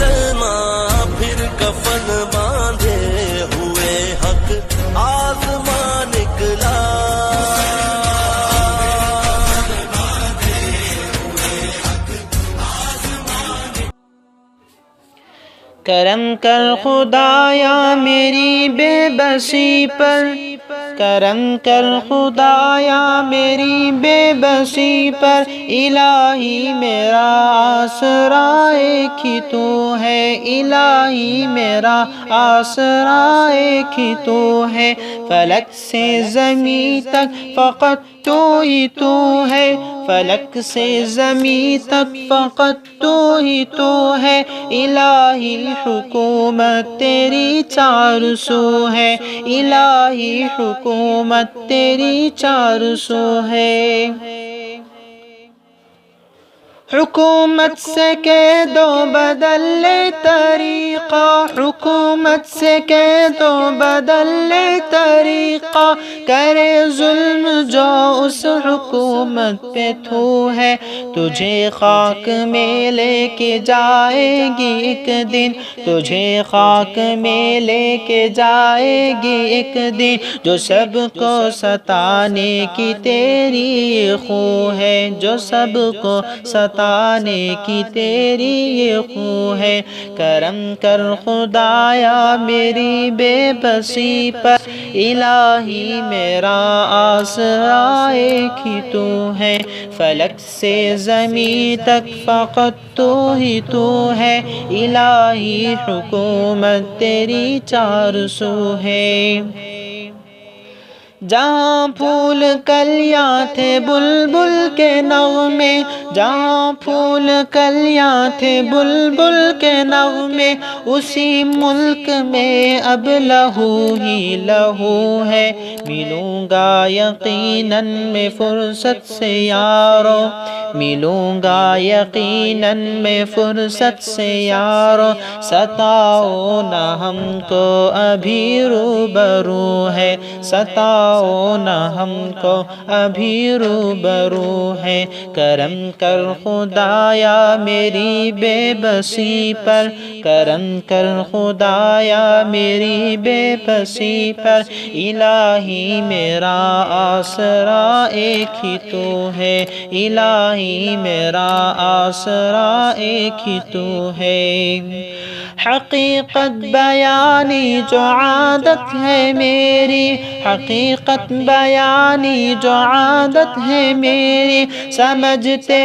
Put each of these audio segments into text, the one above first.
مسلمان پھر کفن باندھے ہوئے حق آزماں نکلا، کرم کر خدایا میری بے بسی پر، کرم کر خدایا میری بے بسی پر، الہی میرا آسرا ایک ہی تو ہے، الہی میرا آسرا ایک ہی تو ہے، فلک سے زمین تک فقط تو ہی تو ہے، فلک سے زمین تک فقط تو ہی تو ہے، الہی حکومت تیری چار سو ہے، الہی حکومت تیری چار سو ہے، حکومت سے کہہ دو بدل لے طریقہ، حکومت سے کہہ دو بدل لے طریقہ، کرے ظلم جو اس حکومت پہ تو ہے، تجھے خاک میں لے کے جائے گی ایک دن، تجھے خاک میں لے کے جائے گی ایک دن، جو سب کو ستانے کی تیری خو ہے، جو سب کو ستانے کی تیری یہ خو ہے، کرم کر خدایا میری بے بسی پر، الہی میرا آسرا ایک ہی تو ہے، فلک سے زمین تک فقط تو ہی تو ہے، الہی حکومت تیری چار سو ہے، جہاں پھول کلیاں تھے بلبل کے نغمے، جہاں پھول کلیاں تھے بلبل کے نغمے، اسی ملک میں اب لہو ہی لہو ہے، ملوں گا یقیناً میں فرصت سے یارو، ملوں گا یقیناً میں فرصت سے یارو، ستاؤ نہ ہم کو ابھی روبرو ہے، ستاؤ نہ ہم کو ابھی روبرو ہے، کرم کر خدایا میری بے بسی پر، کرم کر خدایا میری بے بسی پر، الہی میرا آسرا ایک ہی تو ہے، الہی میرا آسرا ایک ہی تو ہے، حقیقت بیانی جو عادت ہے میری، حقیقت بیانی جو عادت ہے میری، سمجھتے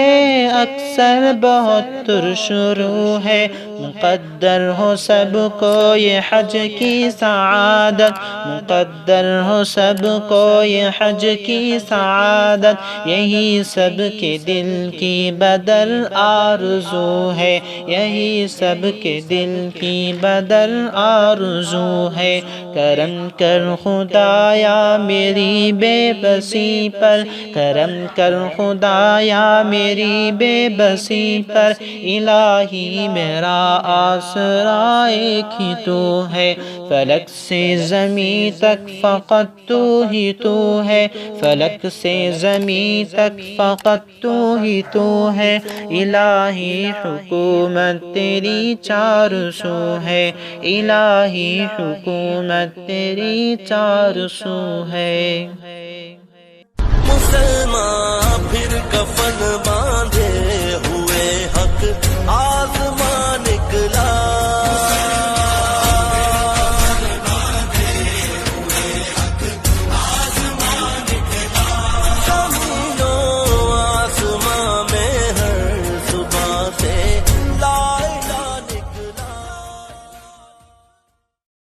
اکثر بہت شروع ہے، مقدر ہو سب کو یہ حج کی سعادت، مقدر ہو سب کو یہ حج کی سعادت، یہی سب کے دل کی بدر آرزو ہے، یہی سب کے دل کی بدر آرزو ہے، کرم کر خدایا میری بے بسی پر، کرم کر خدایا میری بے بسی پر، الہی میرا آسرا ایک ہی تو ہے، فلک سے زمین تک فقط تو ہی تو ہے، فلک سے زمین تک فقط تو ہی تو ہے، الہی حکومت تیری چار سو ہے، الہی حکومت تیری چار سو ہے، مسلمان پھر کفن باندھے ہوئے حق